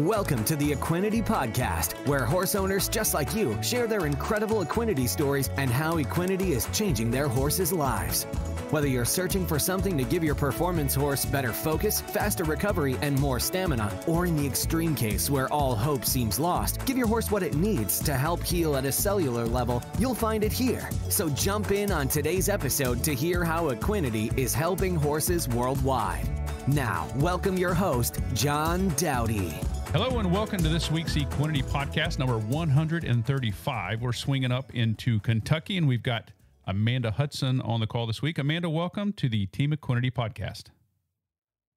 Welcome to the Equinety Podcast, where horse owners just like you share their incredible equinety stories and how equinety is changing their horses' lives. Whether you're searching for something to give your performance horse better focus, faster recovery, and more stamina, or in the extreme case where all hope seems lost, give your horse what it needs to help heal at a cellular level, you'll find it here. So jump in on today's episode to hear how Equinety is helping horses worldwide. Now, welcome your host, John Dowdy. Hello and welcome to this week's Equinety Podcast, number 135. We're swinging up into Kentucky, and we've got Amanda Hudson on the call this week. Amanda, welcome to the Team Equinety Podcast.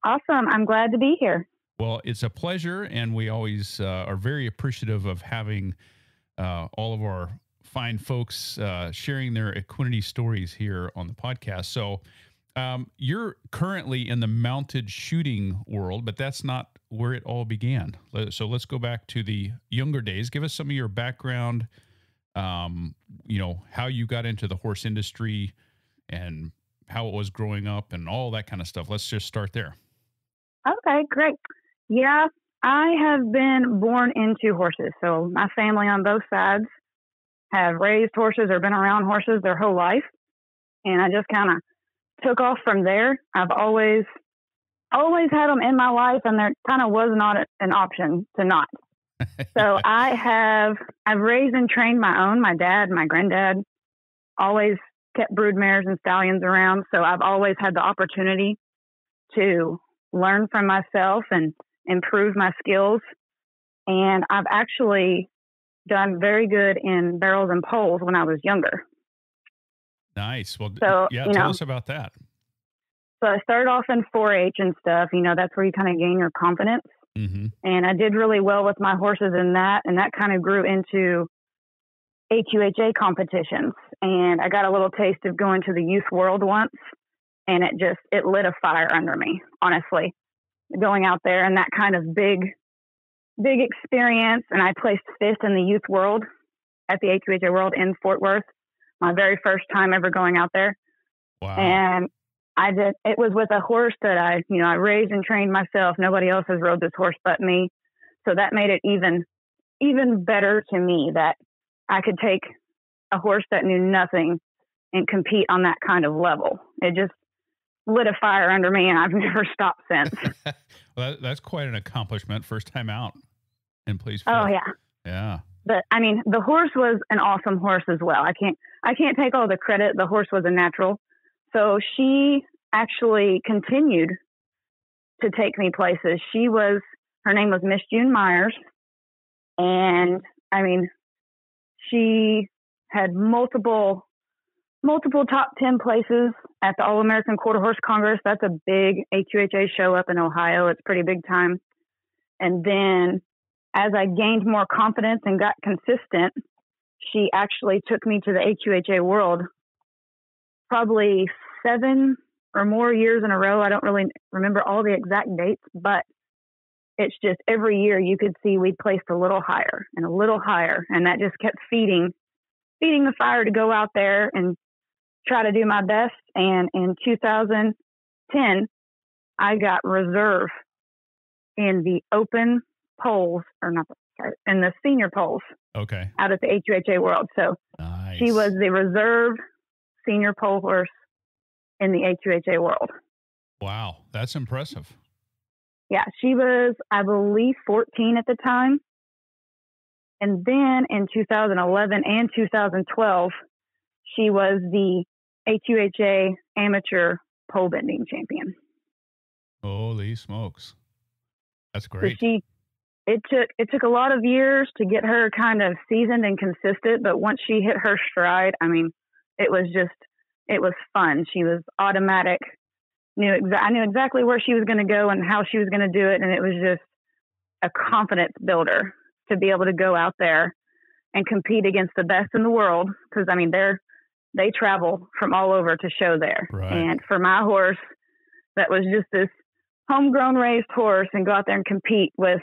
Awesome. I'm glad to be here. Well, it's a pleasure, and we always are very appreciative of having all of our fine folks sharing their equinety stories here on the podcast. So you're currently in the mounted shooting world, but that's not where it all began. So let's go back to the younger days. Give us some of your background, how you got into the horse industry and how it was growing up and all that kind of stuff. Let's just start there. Okay, great. Yeah, I have been born into horses. So my family on both sides have raised horses or been around horses their whole life. And I just kind of took off from there. I've always had them in my life, and there kind of was not an option to not. So I've raised and trained my own. My dad, my granddad always kept brood mares and stallions around. So I've always had the opportunity to learn from myself and improve my skills. And I've actually done very good in barrels and poles when I was younger. Nice. Well, so, tell us about that. So I started off in 4-H and stuff. That's where you kind of gain your confidence. Mm-hmm. And I did really well with my horses in that. And that kind of grew into AQHA competitions. And I got a little taste of going to the youth world once. And it lit a fire under me, honestly, going out there and that kind of big experience. And I placed fifth in the youth world at the AQHA world in Fort Worth, my very first time ever going out there. Wow. And it was with a horse that I raised and trained myself. Nobody else has rode this horse but me. So that made it even better to me that I could take a horse that knew nothing and compete on that kind of level. It just lit a fire under me, and I've never stopped since. Well, that's quite an accomplishment. First time out in place. Oh yeah. Yeah. But I mean, the horse was an awesome horse as well. I can't take all the credit. The horse was a natural. So she actually continued to take me places. Her name was Miss June Myers. And I mean, she had multiple top 10 places at the All-American Quarter Horse Congress. That's a big AQHA show up in Ohio. It's pretty big time. And then as I gained more confidence and got consistent, she actually took me to the AQHA world probably 7 or more years in a row. I don't really remember all the exact dates, but it's just every year you could see we placed a little higher and a little higher. And that just kept feeding the fire to go out there and try to do my best. And in 2010, I got reserve in the open poles, in the senior poles. Okay. Out at the AQHA world. So nice. She was the reserve senior pole horse in the AQHA world. Wow. That's impressive. Yeah. She was, I believe, 14 at the time. And then in 2011 and 2012, she was the AQHA amateur pole bending champion. Holy smokes. That's great. So it took a lot of years to get her kind of seasoned and consistent, but once she hit her stride, I mean, it was fun. She was automatic. I knew exactly where she was going to go and how she was going to do it. And it was just a confidence builder to be able to go out there and compete against the best in the world. Cause I mean, they travel from all over to show there. Right. And for my horse, that was just this homegrown raised horse, and go out there and compete with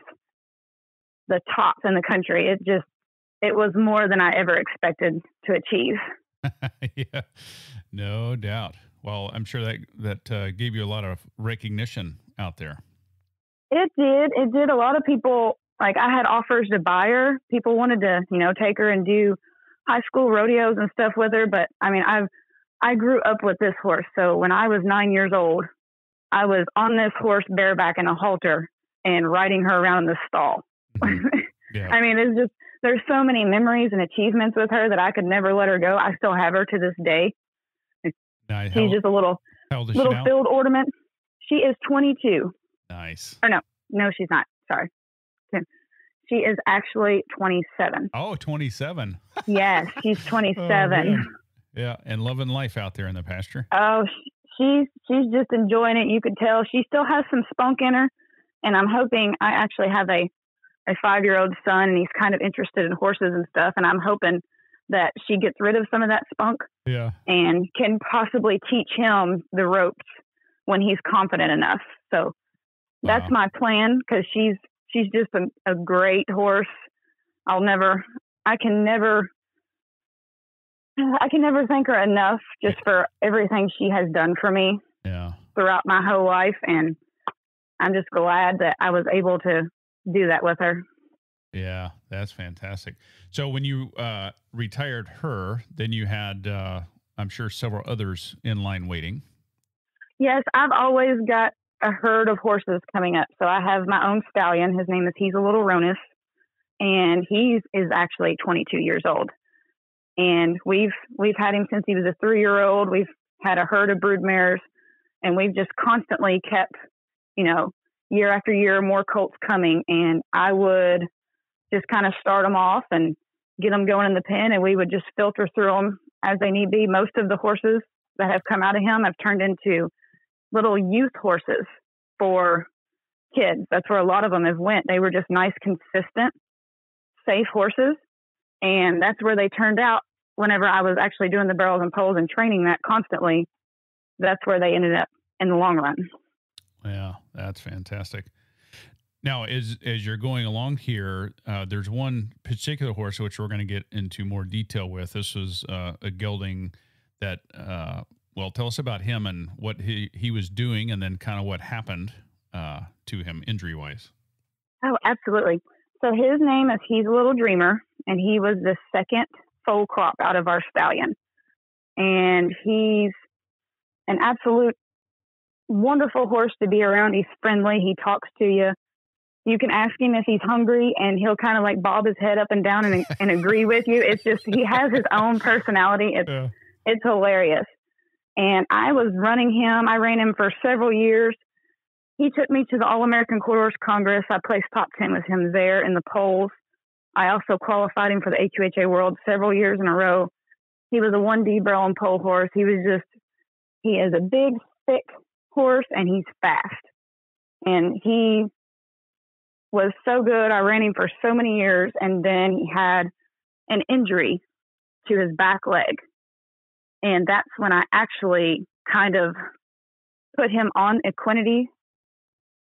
the tops in the country. It was more than I ever expected to achieve. Yeah, no doubt. Well, I'm sure that gave you a lot of recognition out there. It did. A lot of people Like, I had offers to buy her. People wanted to, take her and do high school rodeos and stuff with her. But I mean, I grew up with this horse. So when I was 9 years old, I was on this horse bareback in a halter and riding her around in the stall. Yeah. I mean, there's so many memories and achievements with her that I could never let her go. I still have her to this day. Nice. She's just a little field ornament. She is 22. Nice. Or no, she's not. Sorry. She is actually 27. Oh, 27. Yes, she's 27. Oh, yeah, and loving life out there in the pasture. Oh, she's just enjoying it. You could tell she still has some spunk in her, and I'm hoping I actually have a 5-year-old son, and he's kind of interested in horses and stuff, and I'm hoping that she gets rid of some of that spunk, and can possibly teach him the ropes when he's confident enough. So that's my plan, because she's just a great horse. I can never thank her enough just for everything she has done for me throughout my whole life. And I'm just glad that I was able to do that with her. Yeah, that's fantastic. So when you retired her, then you had, I'm sure, several others in line waiting. Yes, I've always got a herd of horses coming up. So I have my own stallion. His name is He's a Little Ronus, and he is actually 22 years old. And we've had him since he was a 3-year-old. We've had a herd of brood mares, and we've just constantly kept, year after year, more colts coming. And I would just kind of start them off and get them going in the pen, and we would just filter through them as they need be. Most of the horses that have come out of him have turned into little youth horses for kids. That's where a lot of them have went. They were just nice, consistent, safe horses. And that's where they turned out whenever I was actually doing the barrels and poles and training that constantly. That's where they ended up in the long run. Yeah, that's fantastic. Now, as you're going along here, there's one particular horse which we're going to get into more detail with. This was a gelding that, tell us about him and what he was doing, and then kind of what happened to him injury-wise. Oh, absolutely. So his name is He's a Little Dreamer, and he was the second foal crop out of our stallion. And he's an absolute wonderful horse to be around. He's friendly. He talks to you. You can ask him if he's hungry, and he'll kind of like bob his head up and down and agree with you. It's just, he has his own personality. It's hilarious. And I was running him. I ran him for several years. He took me to the All-American Quarter Horse Congress. I placed top 10 with him there in the polls. I also qualified him for the AQHA World several years in a row. He was a 1D barrel and pole horse. He is a big, thick horse, and he's fast. And he was so good. I ran him for so many years, and then he had an injury to his back leg. And that's when I actually kind of put him on Equinety,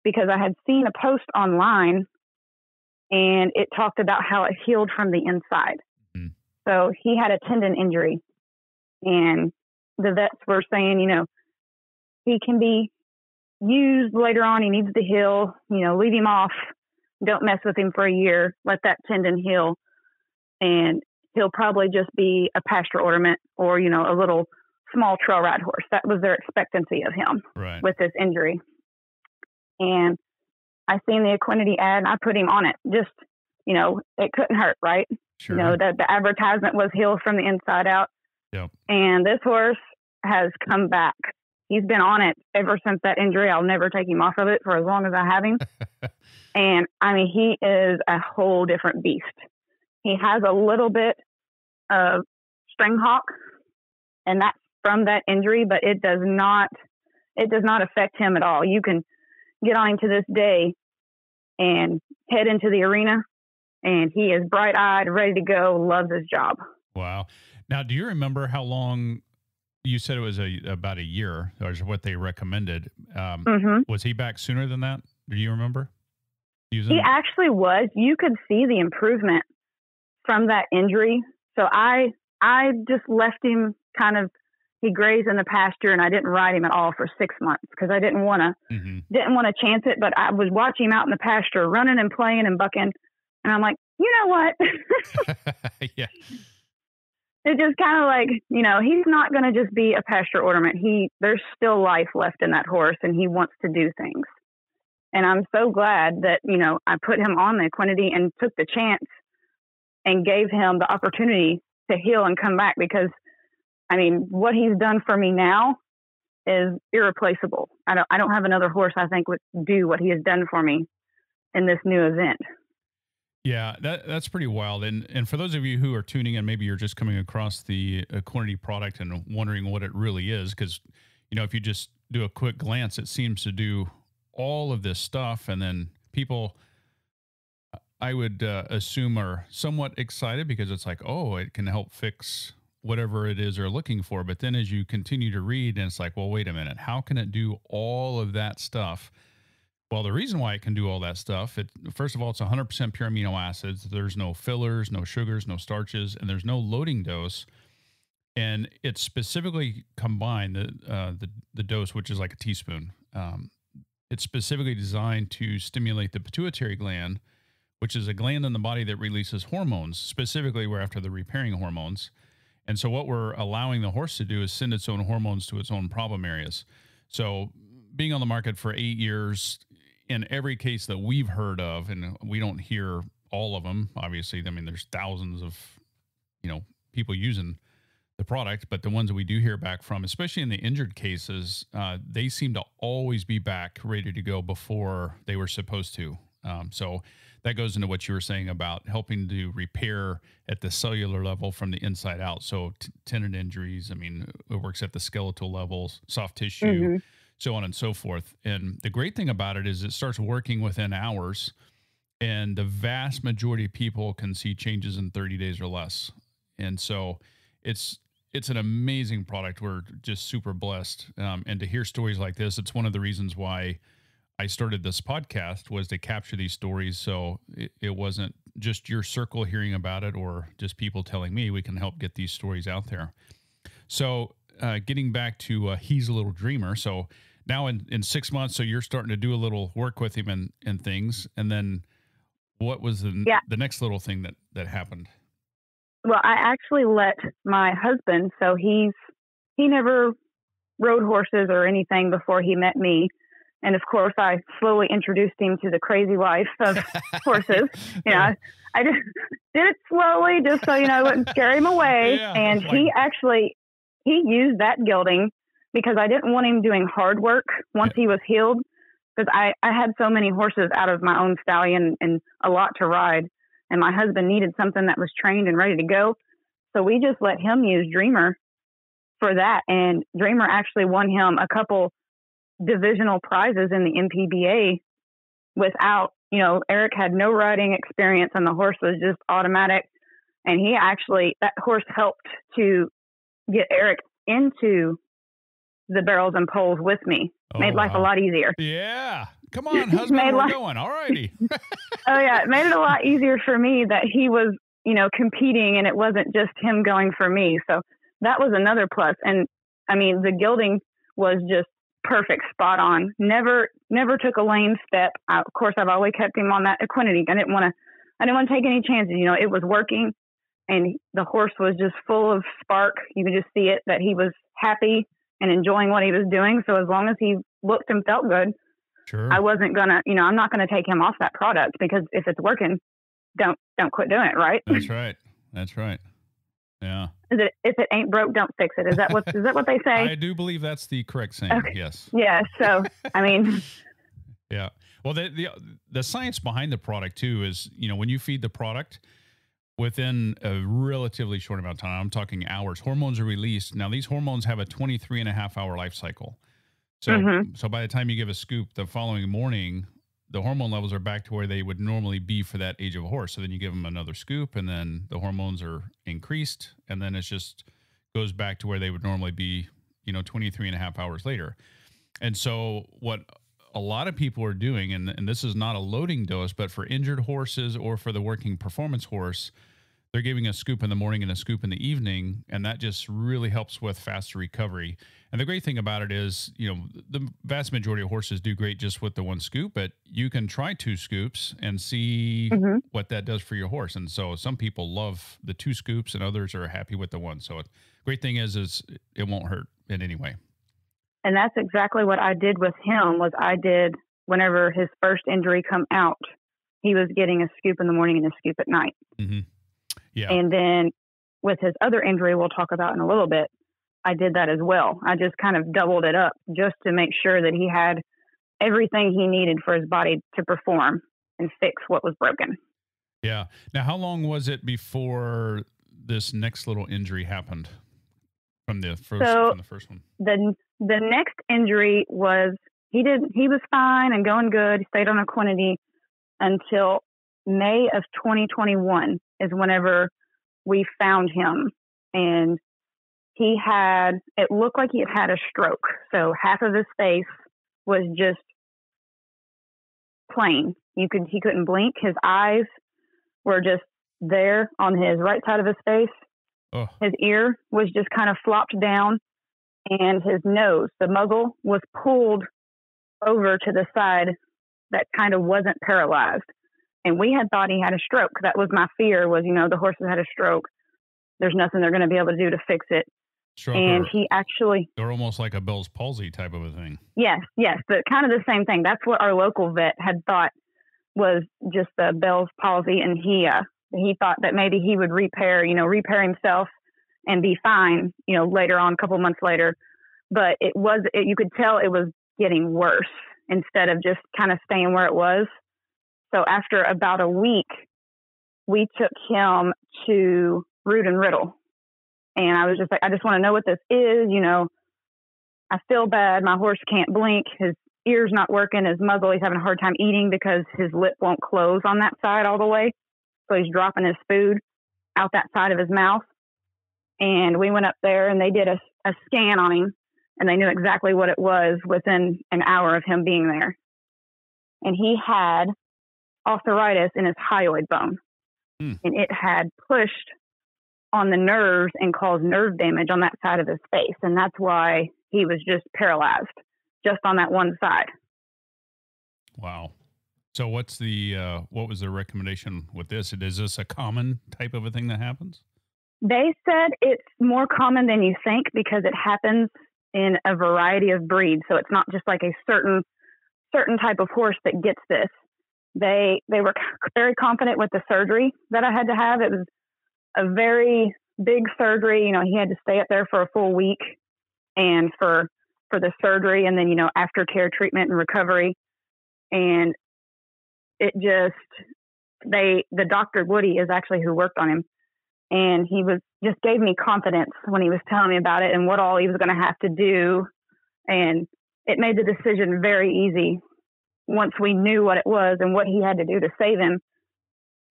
because I had seen a post online and it talked about how it healed from the inside. Mm-hmm. So he had a tendon injury, and the vets were saying, he can be used later on. He needs to heal, leave him off. Don't mess with him for a year. Let that tendon heal. And he'll probably just be a pasture ornament or, a little small trail ride horse. That was their expectancy of him with this injury. And I seen the Equinety ad, and I put him on it. Just, it couldn't hurt, right? Sure. The advertisement was healed from the inside out. Yep. And this horse has come back. He's been on it ever since that injury. I'll never take him off of it for as long as I have him. And he is a whole different beast. He has a little bit of string hawk, and that's from that injury, but it does not affect him at all. You can get on him to this day and head into the arena, and he is bright-eyed, ready to go, loves his job. Wow. Now, do you remember how long? You said it was about a year, or is what they recommended. Was he back sooner than that? Do you remember? He actually was. You could see the improvement from that injury. So I just left him he grazed in the pasture, and I didn't ride him at all for 6 months because I didn't want to chance it. But I was watching him out in the pasture, running and playing and bucking. And I'm like, you know what? Yeah. It's just kind of like, you know, he's not going to just be a pasture ornament. There's still life left in that horse, and he wants to do things. And I'm so glad that, you know, I put him on the Equinety and took the chance and gave him the opportunity to heal and come back, because, I mean, what he's done for me now is irreplaceable. I don't have another horse I think would do what he has done for me in this new event. Yeah, that's pretty wild. And for those of you who are tuning in, maybe you're just coming across the Equinety product and wondering what it really is, because, you know, if you just do a quick glance, it seems to do all of this stuff. And then people, I would assume, are somewhat excited because it's like, oh, it can help fix whatever it is they're looking for. But then as you continue to read, and it's like, well, wait a minute, how can it do all of that stuff? Well, the reason why it can do all that stuff, first of all, it's 100% pure amino acids. There's no fillers, no sugars, no starches, and there's no loading dose. And it's specifically combined, the dose, which is like a teaspoon. It's specifically designed to stimulate the pituitary gland, which is a gland in the body that releases hormones. Specifically, we're after the repairing hormones. And so what we're allowing the horse to do is send its own hormones to its own problem areas. So being on the market for 8 years, in every case that we've heard of, and we don't hear all of them, obviously, I mean, there's thousands of, you know, people using the product, but the ones that we do hear back from, especially in the injured cases, they seem to always be back ready to go before they were supposed to. So that goes into what you were saying about helping to repair at the cellular level from the inside out. So tendon injuries, I mean, it works at the skeletal levels, soft tissue, so on and so forth. And the great thing about it is it starts working within hours, and the vast majority of people can see changes in 30 days or less. And so it's an amazing product. We're just super blessed. And to hear stories like this, it's one of the reasons why I started this podcast, was to capture these stories. So it wasn't just your circle hearing about it or just people telling me. We can help get these stories out there. So getting back to he's a little dreamer. So now in 6 months, so you're starting to do a little work with him and things. And then what was the next little thing that happened? Well, I actually let my husband, so he never rode horses or anything before he met me. And of course, I slowly introduced him to the crazy life of horses. You know, I just did it slowly just so, you know, I wouldn't scare him away. Yeah, and he used that gelding because I didn't want him doing hard work once he was healed, because I had so many horses out of my own stallion and a lot to ride. And my husband needed something that was trained and ready to go. So we just let him use Dreamer for that. And Dreamer actually won him a couple divisional prizes in the MPBA without, you know, Eric had no riding experience and the horse was just automatic. And that horse helped to get Eric into the barrels and poles with me. Made life a lot easier. Yeah. Come on, husband, we're going. All righty. Oh, yeah. It made it a lot easier for me that he was, you know, competing and it wasn't just him going for me. So that was another plus. And I mean, the gelding was just perfect, spot on. Never took a lame step. Of course, I've always kept him on that Equinety. I didn't want to take any chances. You know, it was working and the horse was just full of spark. You could just see it that he was happy and enjoying what he was doing. So as long as he looked and felt good, sure, I wasn't gonna, you know, I'm not gonna take him off that product, because if it's working, don't quit doing it. Right. That's right. That's right. Yeah. If it ain't broke, don't fix it. Is that what they say? I do believe that's the correct saying. Okay. Yes. Yeah. So, I mean, yeah. Well, the science behind the product too is, you know, when you feed the product within a relatively short amount of time, I'm talking hours, hormones are released. Now these hormones have a 23.5-hour life cycle. So by the time you give a scoop the following morning, the hormone levels are back to where they would normally be for that age of a horse. So then you give them another scoop and then the hormones are increased. And then it just goes back to where they would normally be, you know, 23.5 hours later. And so what a lot of people are doing, and this is not a loading dose, but for injured horses or for the working performance horse, they're giving a scoop in the morning and a scoop in the evening, and that just really helps with faster recovery. And the great thing about it is, the vast majority of horses do great just with the one scoop, but you can try 2 scoops and see what that does for your horse. And so some people love the 2 scoops and others are happy with the one. So great thing is it won't hurt in any way. And that's exactly what I did with him. Whenever his first injury come out, he was getting a scoop in the morning and a scoop at night. Mm-hmm. Yeah. And then with his other injury, we'll talk about in a little bit, I did that as well. I just kind of doubled it up just to make sure that he had everything he needed for his body to perform and fix what was broken. Yeah. Now, how long was it before this next little injury happened from the first one? The next injury was, he was fine and going good. He stayed on Equinety until May of 2021 is whenever we found him. And it looked like he had a stroke. So half of his face was just plain. He couldn't blink. His eyes were just there on his right side of his face. Oh. His ear was just kind of flopped down, and his nose, the muzzle, was pulled over to the side that kind of wasn't paralyzed. And we had thought he had a stroke. That was my fear, was, the horses had a stroke. There's nothing they're going to be able to do to fix it. Stroke, and he actually... They're almost like a Bell's palsy type of a thing. Yes, but kind of the same thing. That's what our local vet had thought was just the Bell's palsy. And he thought that maybe he would repair himself and be fine, later on, a couple months later. But you could tell it was getting worse instead of just kind of staying where it was. So after about a week, we took him to Root and Riddle. And I was just like, I just want to know what this is. I feel bad. My horse can't blink. His ear's not working. His muzzle, he's having a hard time eating because his lip won't close on that side all the way. So he's dropping his food out that side of his mouth. And we went up there and they did a scan on him, and they knew exactly what it was within an hour of him being there. And he had arthritis in his hyoid bone. And it had pushed on the nerves and caused nerve damage on that side of his face. And that's why he was just paralyzed just on that one side. Wow. So what was the recommendation with this? Is this a common type of a thing that happens? They said it's more common than you think because it happens in a variety of breeds. So it's not just like a certain type of horse that gets this. They were very confident with the surgery that I had to have. It was a very big surgery. He had to stay up there for a full week, and for the surgery, and then, aftercare treatment and recovery. And it the Dr. Woody is actually who worked on him. And he just gave me confidence when he was telling me about it and what all he was going to have to do. And it made the decision very easy. Once we knew what it was and what he had to do to save him,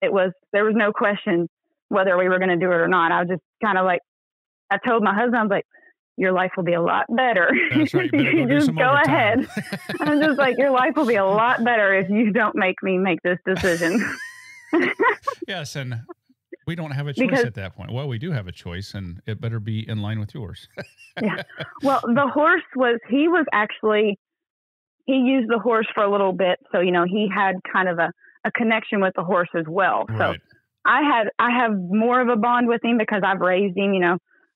there was no question whether we were going to do it or not. I was just kind of like, I told my husband, I was like, your life will be a lot better. That's right. You just go ahead. I'm just like, your life will be a lot better if you don't make me make this decision. Yes. And we don't have a choice at that point. Well, we do have a choice, and it better be in line with yours. Yeah. Well, the horse he used the horse for a little bit. So, he had kind of a connection with the horse as well. Right. So I have more of a bond with him because I've raised him.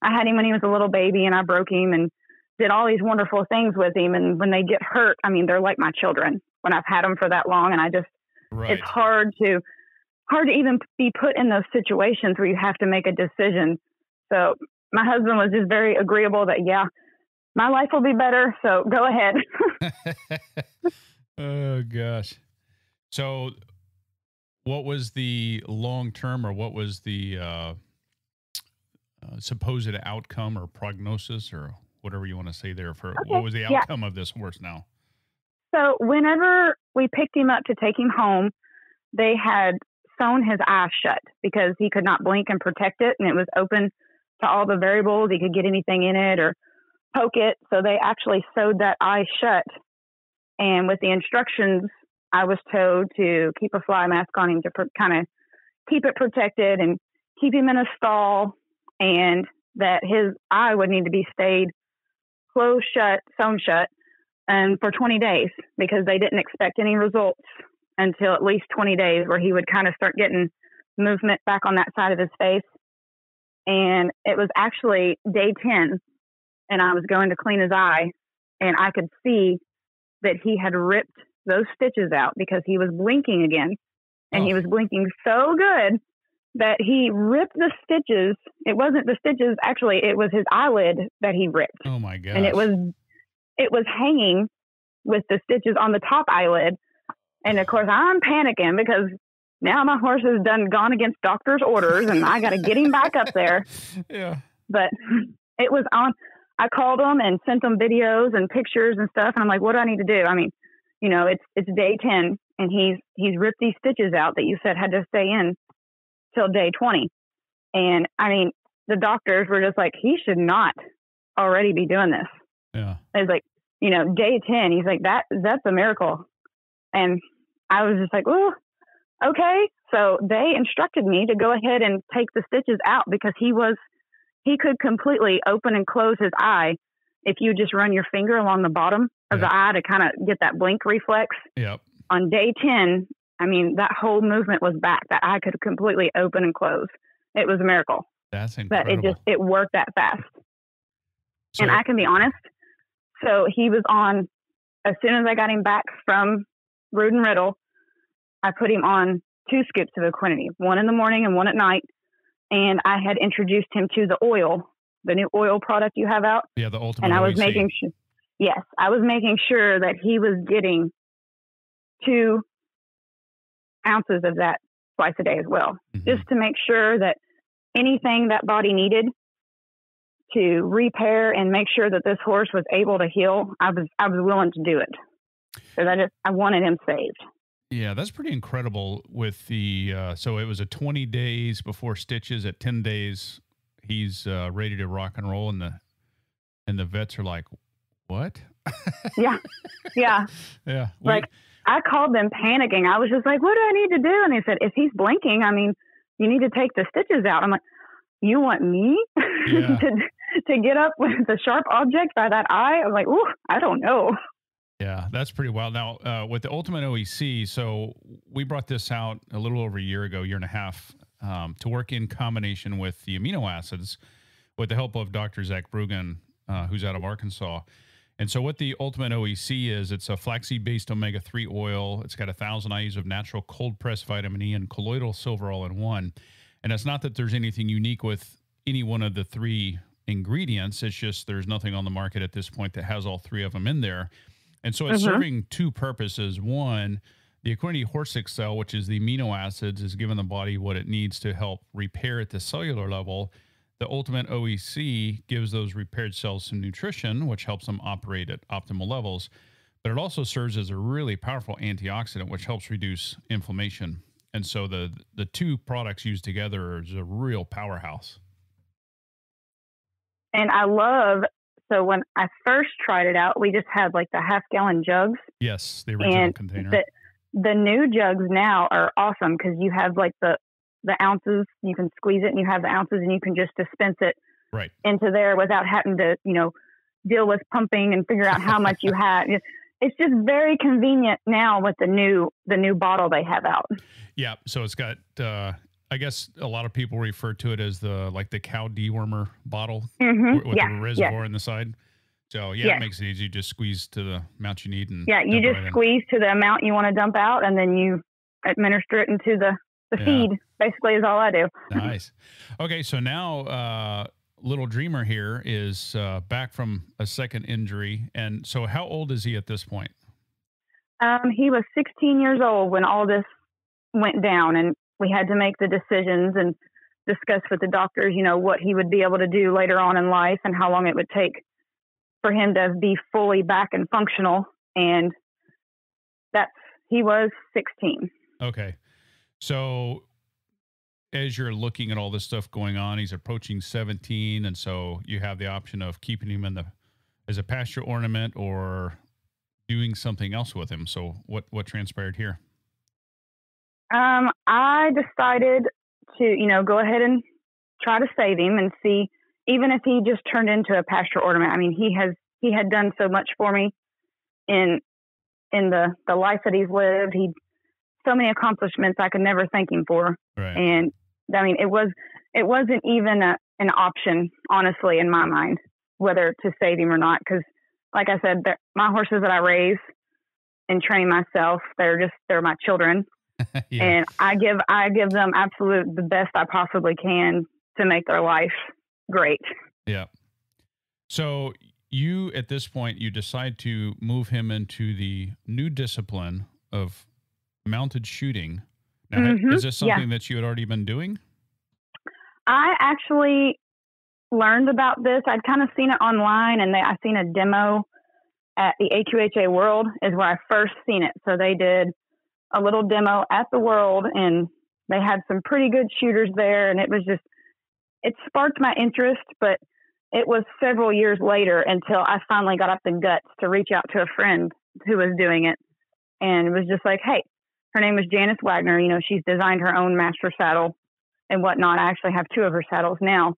I had him when he was a little baby, and I broke him and did all these wonderful things with him. And when they get hurt, they're like my children when I've had them for that long. And it's hard to even be put in those situations where you have to make a decision. So my husband was just very agreeable that, yeah, my life will be better. So go ahead. Oh gosh. So what was the long-term, or what was the supposed outcome or prognosis, or whatever you want to say there, what was the outcome of this horse now? So whenever we picked him up to take him home, they had sewn his eye shut because he could not blink and protect it. And it was open to all the variables. He could get anything in it or poke it. So they actually sewed that eye shut. And with the instructions, I was told to keep a fly mask on him to kind of keep it protected and keep him in a stall, and that his eye would need to be stayed closed shut, sewn shut, and for 20 days, because they didn't expect any results until at least 20 days, where he would kind of start getting movement back on that side of his face. And it was actually day 10, and I was going to clean his eye, and I could see that he had ripped those stitches out because he was blinking again. And he was blinking so good that he ripped the stitches. It wasn't the stitches, actually, it was his eyelid that he ripped. Oh my gosh. And it was hanging with the stitches on the top eyelid. And of course I'm panicking because now my horse has gone against doctor's orders, and I got to get him back up there. Yeah. But it was on. I called him and sent them videos and pictures and stuff. And I'm like, what do I need to do? I mean, you know, it's day 10, and he's ripped these stitches out that you said had to stay in till day 20. And I mean, the doctors were just like, he should not already be doing this. Yeah. It's like, you know, day 10, he's like, that's a miracle. And I was just like, oh, okay. So they instructed me to go ahead and take the stitches out, because he could completely open and close his eye if you just run your finger along the bottom of the eye to kind of get that blink reflex. Yep. On day 10, I mean, that whole movement was back. That eye could completely open and close. It was a miracle. That's incredible. But it worked that fast. So, and I can be honest. So he was on, as soon as I got him back from Rood and Riddle, I put him on 2 scoops of Equinety, one in the morning and one at night. And I had introduced him to the oil, the new oil product you have out. Yeah, the Ultimate. And I was OEC. making sure, yes, I was making sure that he was getting 2 ounces of that twice a day as well, just to make sure that anything that body needed to repair and make sure that this horse was able to heal, I was willing to do it, because I wanted him saved. Yeah, that's pretty incredible. With the so it was a 20 days before stitches. At 10 days, he's ready to rock and roll, and the vets are like, "What?" Yeah. Yeah. Like, I called them panicking. I was just like, "What do I need to do?" And they said, "If he's blinking, I mean, you need to take the stitches out." I'm like, "You want me to get up with a sharp object by that eye?" I'm like, "Ooh, I don't know." Yeah, that's pretty wild. Now, with the Ultimate OEC, so we brought this out a little over a year ago, year and a half, to work in combination with the amino acids with the help of Dr. Zach Brugan, who's out of Arkansas. And so what the Ultimate OEC is, it's a flaxseed-based omega-3 oil. It's got 1,000 IUs of natural cold-pressed vitamin E and colloidal silver all in one. And it's not that there's anything unique with any one of the 3 ingredients. It's just there's nothing on the market at this point that has all 3 of them in there. And so it's serving 2 purposes. One, the Equinety Horse Excel, which is the amino acids, is giving the body what it needs to help repair at the cellular level. The Ultimate OEC gives those repaired cells some nutrition, which helps them operate at optimal levels. But it also serves as a really powerful antioxidant, which helps reduce inflammation. And so the 2 products used together is a real powerhouse. And I love, so when I first tried it out, we just had like the half-gallon jugs. Yes, the original container. The new jugs now are awesome, because you have like the ounces, you can squeeze it and you have the ounces, and you can just dispense it into there without having to, deal with pumping and figure out how much you have. It's just very convenient now with the new bottle they have out. Yeah. So it's got, I guess a lot of people refer to it as the cow dewormer bottle with the reservoir in the side. So it makes it easy. You just squeeze to the amount you need. And you just squeeze to the amount you want to dump out, and then you administer it into the feed, basically, is all I do. Nice. Okay. So now, little Dreamer here is back from a second injury. And so how old is he at this point? He was 16 years old when all this went down, and we had to make the decisions and discuss with the doctors, what he would be able to do later on in life and how long it would take for him to be fully back and functional. And he was 16. Okay. So as you're looking at all this stuff going on, he's approaching 17. And so you have the option of keeping him as a pasture ornament or doing something else with him. So what transpired here? I decided to, go ahead and try to save him and see, even if he just turned into a pasture ornament. I mean, he had done so much for me in the life that he's lived. So many accomplishments I could never thank him for. Right. And I mean, it wasn't even an option, honestly, in my mind, whether to save him or not. Because, like I said, my horses that I raise and train myself, they're my children. Yeah. And I give them the best I possibly can to make their life great. Yeah. So you, at this point, you decide to move him into the new discipline of mounted shooting. Now, is this something that you had already been doing? I actually learned about this. I'd kind of seen it online, and I seen a demo at the AQHA World is where I first seen it. So they did a little demo at the World, and they had some pretty good shooters there, and it sparked my interest, but it was several years later until I finally got up the guts to reach out to a friend who was doing it, and it was just like, hey, her name was Janice Wagner. You know, she's designed her own master saddle and whatnot. I actually have 2 of her saddles now.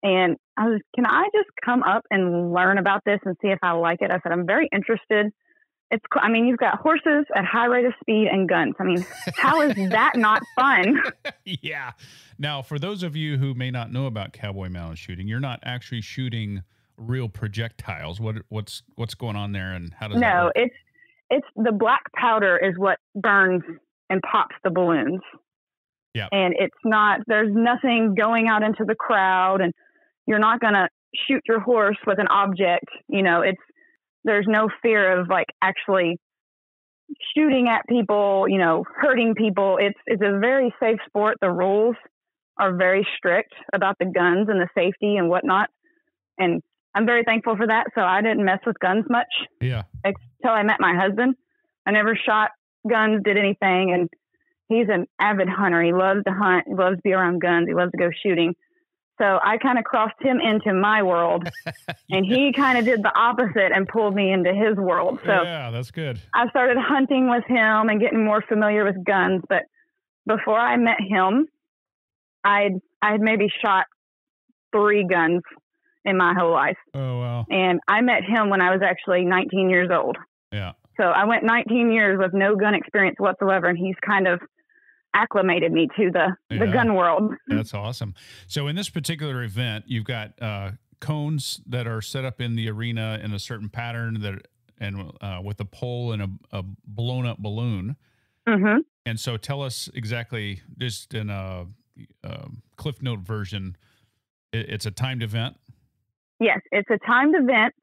And can I just come up and learn about this and see if I like it? I said, I'm very interested. You've got horses at high rate of speed and guns. I mean, how is that not fun? Yeah. Now, for those of you who may not know about cowboy mounted shooting, you're not actually shooting real projectiles. What's going on there, and how does that work? It's the black powder is what burns and pops the balloons. Yeah. And there's nothing going out into the crowd, and you're not going to shoot your horse with an object. You know, there's no fear of like actually shooting at people, you know, hurting people. It's a very safe sport. The rules are very strict about the guns and the safety and whatnot. And I'm very thankful for that. So I didn't mess with guns much. Yeah. Until I met my husband. I never shot guns, did anything. And he's an avid hunter. He loves to hunt. He loves to be around guns. He loves to go shooting. So I kind of crossed him into my world, and he kind of did the opposite and pulled me into his world. So yeah, that's good. I started hunting with him and getting more familiar with guns. But before I met him, I had maybe shot 3 guns in my whole life. Oh, wow. And I met him when I was actually 19 years old. Yeah. So I went 19 years with no gun experience whatsoever, and he's kind of acclimated me to the gun world. That's awesome. So in this particular event, you've got cones that are set up in the arena in a certain pattern with a pole and a blown up balloon. Mm-hmm. And so tell us exactly, just in a Cliff Note version, it's a timed event? Yes, it's a timed event.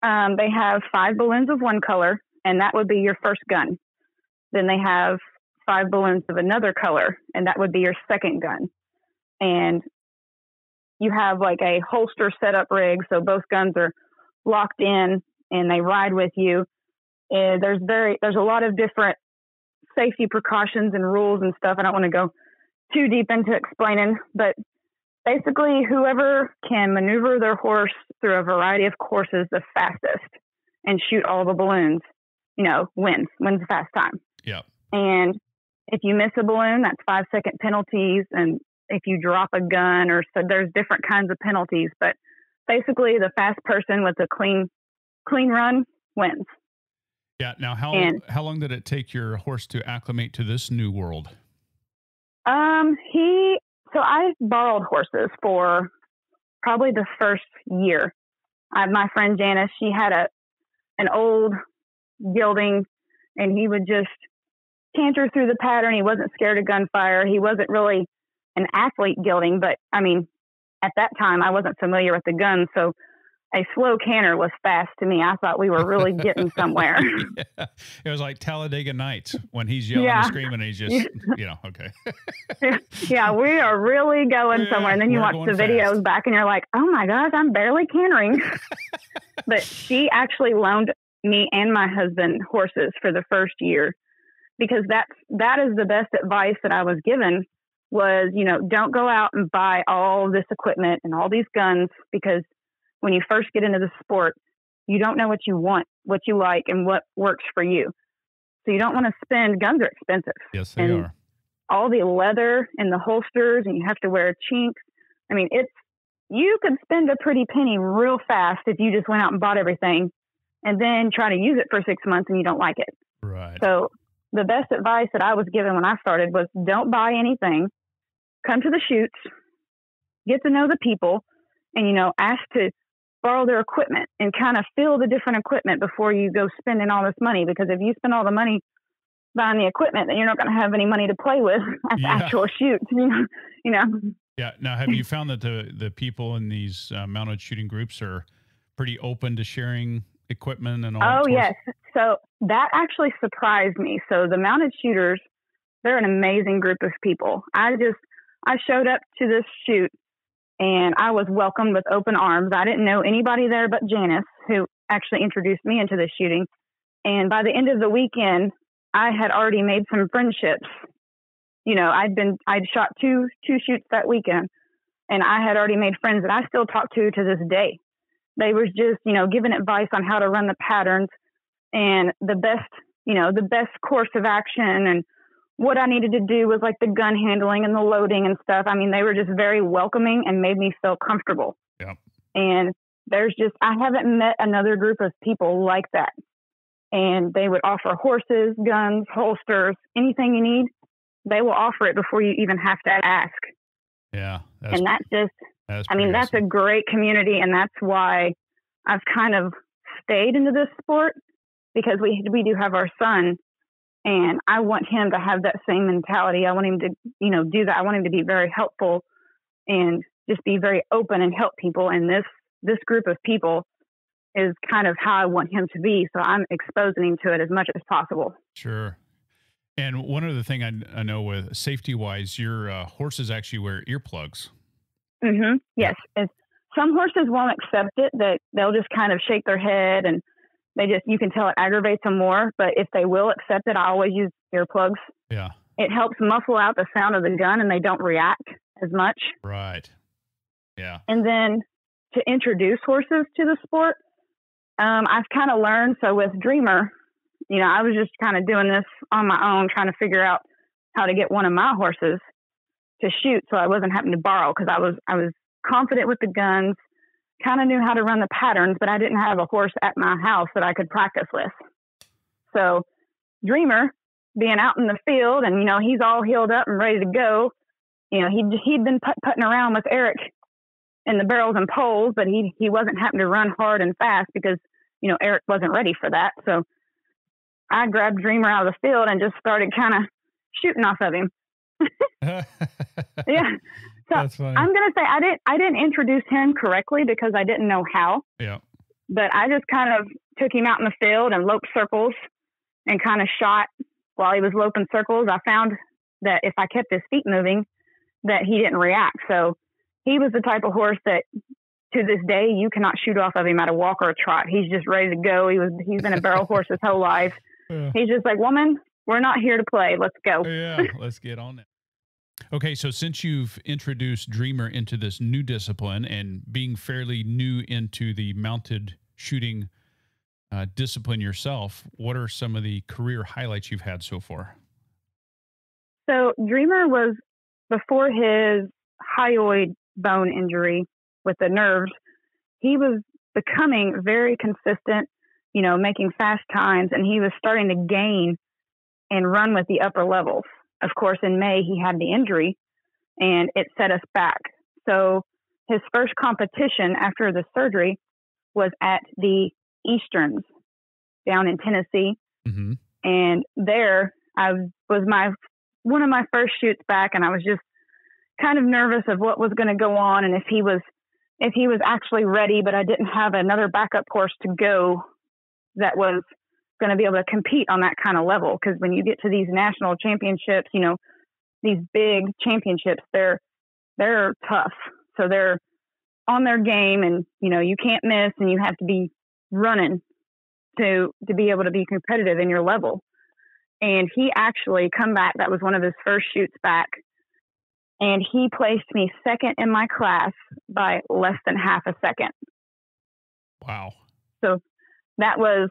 They have 5 balloons of one color, and that would be your first gun. Then they have 5 balloons of another color, and that would be your second gun. And you have like a holster setup rig, so both guns are locked in and they ride with you. And there's a lot of different safety precautions and rules and stuff. I don't want to go too deep into explaining, but basically whoever can maneuver their horse through a variety of courses the fastest and shoot all the balloons, you know, wins the fast time. Yeah. And if you miss a balloon, that's 5-second penalties. And if you drop a gun, so there's different kinds of penalties. But basically, the fast person with a clean run wins. Yeah. Now, how long did it take your horse to acclimate to this new world? So I borrowed horses for probably the first year. My friend Janice, she had an old gelding, and he would just canter through the pattern. He wasn't scared of gunfire. He wasn't really an athlete gelding, but I mean, at that time I wasn't familiar with the gun. So a slow canter was fast to me. I thought we were really getting somewhere. Yeah. It was like Talladega Nights when he's yelling and screaming. And he's just, okay. Yeah, we are really going somewhere. And then you watch the videos back and you're like, oh my gosh, I'm barely cantering. But she actually loaned me and my husband horses for the first year, because that is the best advice that I was given was, don't go out and buy all this equipment and all these guns, because when you first get into the sport, you don't know what you want, what you like, and what works for you. So you don't want to spend, guns are expensive. Yes, they are. All the leather and the holsters, and you have to wear chinks. I mean, you could spend a pretty penny real fast if you just went out and bought everything and then try to use it for 6 months and you don't like it. Right. So the best advice that I was given when I started was don't buy anything, come to the shoots, get to know the people, and, ask to borrow their equipment and kind of feel the different equipment before you go spending all this money. Because if you spend all the money buying the equipment, then you're not going to have any money to play with at the actual shoots, Yeah. Now, have you found that the people in these mounted shooting groups are pretty open to sharing equipment and all? Oh, yes. So that actually surprised me. So the mounted shooters, they're an amazing group of people. I showed up to this shoot and I was welcomed with open arms. I didn't know anybody there but Janice, who actually introduced me into the shooting. And by the end of the weekend, I had already made some friendships. I'd shot two shoots that weekend, and I had already made friends that I still talk to this day. They were just, giving advice on how to run the patterns and the best course of action, and what I needed to do was like the gun handling and the loading and stuff. I mean, they were just very welcoming and made me feel comfortable. Yeah. And I haven't met another group of people like that. And they would offer horses, guns, holsters, anything you need. They will offer it before you even have to ask. Yeah. That's a great community. And that's why I've kind of stayed into this sport, because we do have our son, and I want him to have that same mentality. I want him to, do that. I want him to be very helpful and just be very open and help people. And this group of people is kind of how I want him to be. So I'm exposing him to it as much as possible. Sure. And one other thing I know with safety wise, your horses actually wear earplugs. Mm-hmm. Yes. And some horses won't accept it, that they'll just kind of shake their head, and you can tell it aggravates them more. But if they will accept it, I always use earplugs. Yeah. It helps muffle out the sound of the gun, and they don't react as much. Right. Yeah. And then to introduce horses to the sport, I've kind of learned. So with Dreamer, I was just kind of doing this on my own, trying to figure out how to get one of my horses to shoot, so I wasn't having to borrow, because I was confident with the guns, kind of knew how to run the patterns, but I didn't have a horse at my house that I could practice with. So Dreamer, being out in the field, and he's all healed up and ready to go. He'd been putting around with Eric in the barrels and poles, but he wasn't having to run hard and fast because Eric wasn't ready for that. So I grabbed Dreamer out of the field and just started kind of shooting off of him. Yeah. So I'm going to say I didn't introduce him correctly because I didn't know how. Yeah. But I just kind of took him out in the field and loped circles and kind of shot while he was loping circles. I found that if I kept his feet moving, that he didn't react. So he was the type of horse that to this day, you cannot shoot off of him at a walk or a trot. He's just ready to go. He's been a barrel horse his whole life. Yeah. He's just like, woman, we're not here to play. Let's go. Yeah, let's get on it. Okay, so since you've introduced Dreamer into this new discipline and being fairly new into the mounted shooting discipline yourself, what are some of the career highlights you've had so far? So Dreamer was, before his hyoid bone injury with the nerves, he was becoming very consistent, making fast times, and he was starting to gain and run with the upper levels. Of course, in May, he had the injury, and it set us back. So his first competition after the surgery was at the Easterns down in Tennessee. Mm-hmm. And there was one of my first shoots back, and I was just kind of nervous of what was going to go on and if he was actually ready, but I didn't have another backup horse to go that was going to be able to compete on that kind of level. Because when you get to these national championships, these big championships, they're tough. So they're on their game, and you can't miss, and you have to be running to be able to be competitive in your level. And he actually come back. That was one of his first shoots back. And he placed me second in my class by less than half a second. Wow. So that was,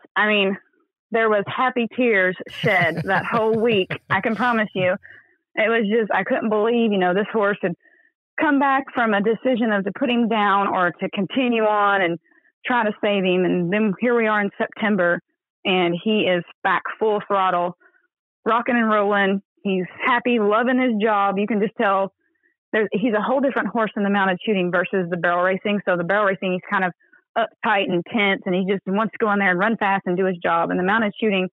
there was happy tears shed that whole week. I can promise you. It was just, I couldn't believe, this horse had come back from a decision of to put him down or to continue on and try to save him. And then here we are in September, and he is back full throttle, rocking and rolling. He's happy, loving his job. You can just tell he's a whole different horse in the mounted shooting versus the barrel racing. So the barrel racing, he's kind of uptight and tense, and he just wants to go in there and run fast and do his job. And the mounted shooting,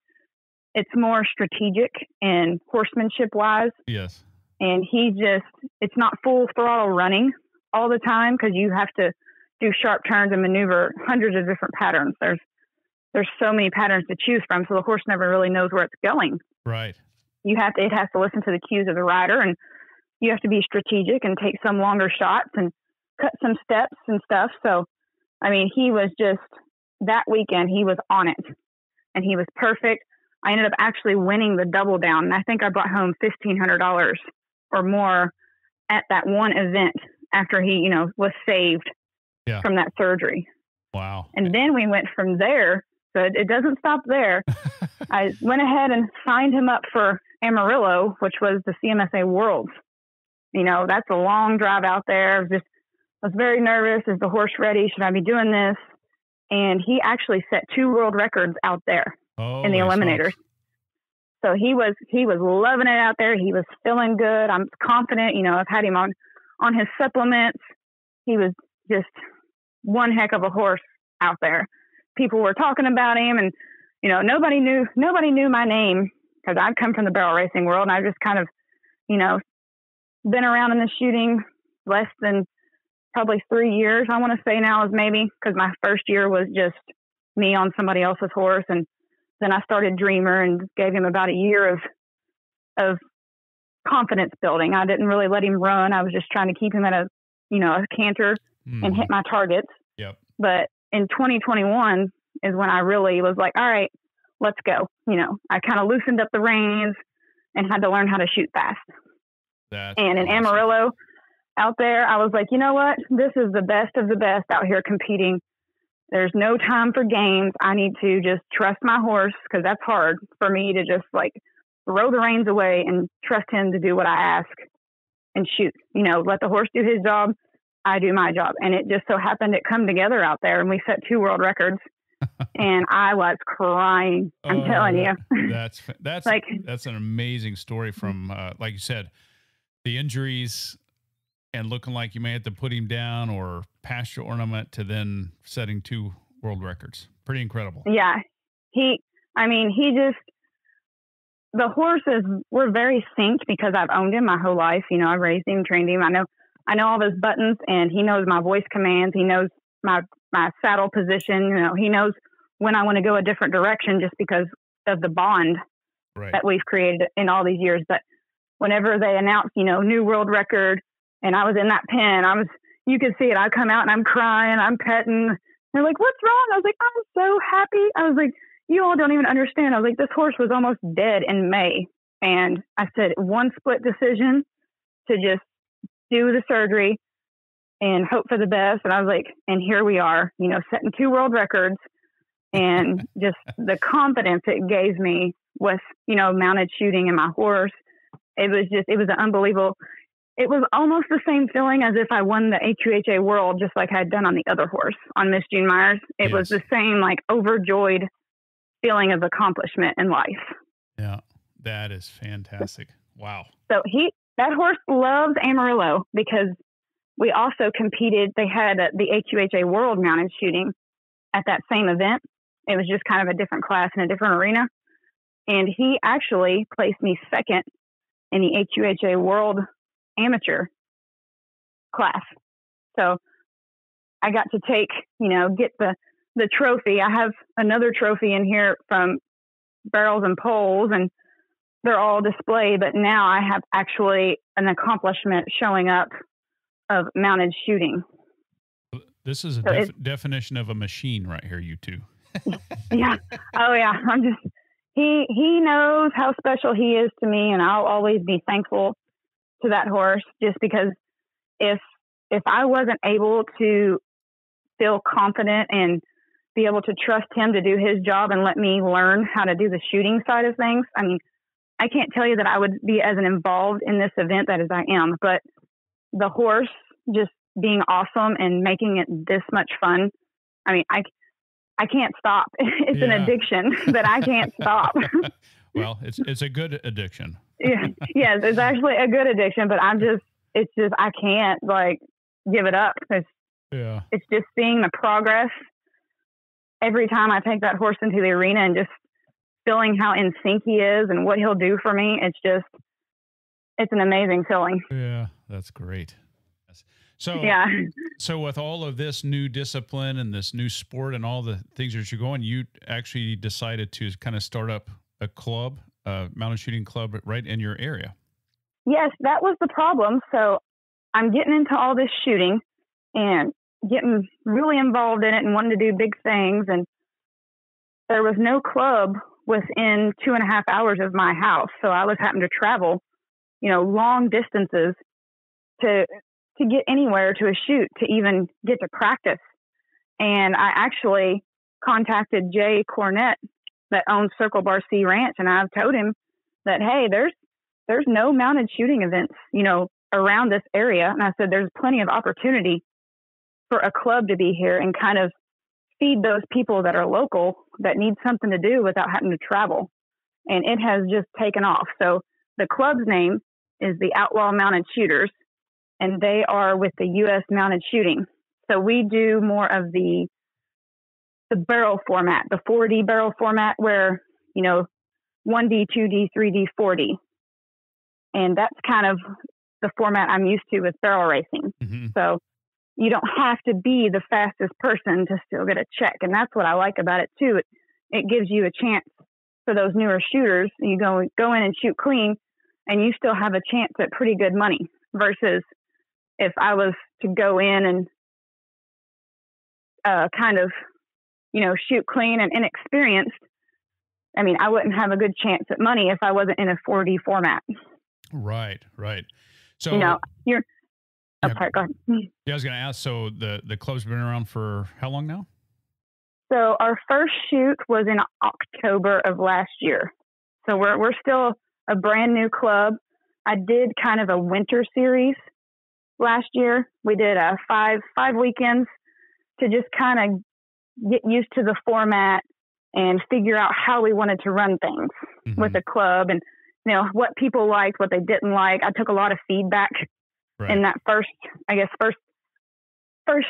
it's more strategic and horsemanship wise. Yes. And it's not full throttle running all the time, because you have to do sharp turns and maneuver hundreds of different patterns. There's so many patterns to choose from, so the horse never really knows where it's going. Right. It has to listen to the cues of the rider, and you have to be strategic and take some longer shots and cut some steps and stuff. So, I mean, he was just, that weekend, he was on it, and he was perfect. I ended up actually winning the double down, and I think I brought home $1,500 or more at that one event after he, was saved from that surgery. Wow. And then we went from there. So it doesn't stop there. I went ahead and signed him up for Amarillo, which was the CMSA Worlds. That's a long drive out there. I was very nervous. Is the horse ready? Should I be doing this? And he actually set 2 world records out there in the eliminators. So he was loving it out there. He was feeling good. I'm confident. I've had him on his supplements. He was just one heck of a horse out there. People were talking about him, and nobody knew my name, because I've come from the barrel racing world, and I've just kind of been around in the shooting less than probably 3 years. I want to say now is maybe, because my first year was just me on somebody else's horse, and then I started Dreamer and gave him about a year of confidence building. I didn't really let him run. I was just trying to keep him at a canter and hit my targets. Yep. But in 2021 is when I really was like, all right, let's go. I kind of loosened up the reins and had to learn how to shoot fast. In Amarillo out there, I was like, you know what? This is the best of the best out here competing. There's no time for games. I need to just trust my horse, because that's hard for me to just throw the reins away and trust him to do what I ask and shoot. Let the horse do his job. I do my job. And it just so happened it come together out there, and we set 2 world records. And I was crying. I'm telling you. That's an amazing story from, like you said, the injuries and looking like you may have to put him down or pass your ornament to then setting 2 world records. Pretty incredible. Yeah. The horses were very synced, because I've owned him my whole life. I've raised him, trained him. I know all of his buttons, and he knows my voice commands. He knows my saddle position. He knows when I want to go a different direction, just because of the bond that we've created in all these years. But whenever they announced, new world record, and I was in that pen, you could see it. I come out and I'm crying, I'm petting. They're like, what's wrong? I was like, I'm so happy. I was like, you all don't even understand. I was like, this horse was almost dead in May. And I said, one split decision to just do the surgery and hope for the best. And I was like, and here we are, setting 2 world records, and just the confidence it gave me with, mounted shooting and my horse. It was an unbelievable. It was almost the same feeling as if I won the AQHA World, just like I had done on the other horse, on Miss June Myers. It was the same, overjoyed feeling of accomplishment in life. Yeah, that is fantastic. Wow. So that horse loves Amarillo, because we also competed. They had the AQHA World Mounted Shooting at that same event. It was just kind of a different class in a different arena. And he actually placed me second in the AQHA World Amateur class. So I got to take, get the trophy. I have another trophy in here from Barrels and Poles, and they're all displayed, but now I have actually an accomplishment showing up of mounted shooting. This is a definition of a machine right here, you two. Yeah. Oh yeah. He knows how special he is to me, and I'll always be thankful to that horse, just because if I wasn't able to feel confident and be able to trust him to do his job and let me learn how to do the shooting side of things, I can't tell you that I would be as involved in this event as I am, but the horse just being awesome and making it this much fun. I mean, I can't stop. It's an addiction that I can't stop. Well, it's a good addiction. Yes, it's actually a good addiction, but it's just, I can't like give it up. It's just seeing the progress every time I take that horse into the arena and just feeling how in sync he is and what he'll do for me. It's an amazing feeling. Yeah, that's great. So, so with all of this new discipline and this new sport and all the things that you're going, you actually decided to kind of start up a club, a mounted shooting club right in your area. Yes, that was the problem. So I'm getting into all this shooting and getting really involved in it and wanting to do big things. And there was no club within 2.5 hours of my house. So I was having to travel, long distances to get anywhere to a shoot, to even get to practice. And I actually contacted Jay Cornett that owns Circle Bar C Ranch. And I've told him that, hey, there's no mounted shooting events, around this area. And I said, there's plenty of opportunity for a club to be here and kind of feed those people that are local that need something to do without having to travel. And it has just taken off. So the club's name is the Outlaw Mounted Shooters, and they are with the U.S. Mounted Shooting. So we do more of the barrel format, the 4D barrel format where, 1D, 2D, 3D, 4D. And that's kind of the format I'm used to with barrel racing. Mm-hmm. So you don't have to be the fastest person to still get a check. And that's what I like about it too. It gives you a chance for those newer shooters. You go in and shoot clean and you still have a chance at pretty good money versus if I was to go in and shoot clean and inexperienced. I mean, I wouldn't have a good chance at money if I wasn't in a 4D format. Right. So, you're, sorry, go ahead. Yeah, I was going to ask, so the club's been around for how long now? So our first shoot was in October of last year. So we're still a brand new club. I did kind of a winter series last year. We did five weekends to just kind of get used to the format and figure out how we wanted to run things with the club and, what people liked, what they didn't like. I took a lot of feedback in that first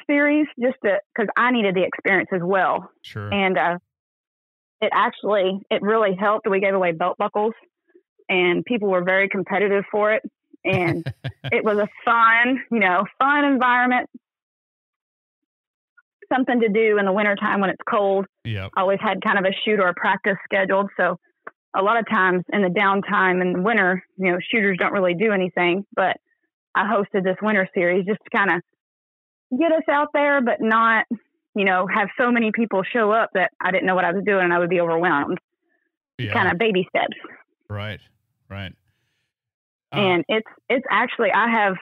series just because I needed the experience as well. Sure. And it really helped. We gave away belt buckles and people were very competitive for it. And it was a fun environment. Something to do in the wintertime when it's cold. Yep. I always had kind of a shoot or a practice scheduled. So a lot of times in the downtime in the winter, shooters don't really do anything, but I hosted this winter series just to kind of get us out there, but not, have so many people show up that I didn't know what I was doing and I would be overwhelmed. Yeah. Kind of baby steps. Right. And it's actually, I have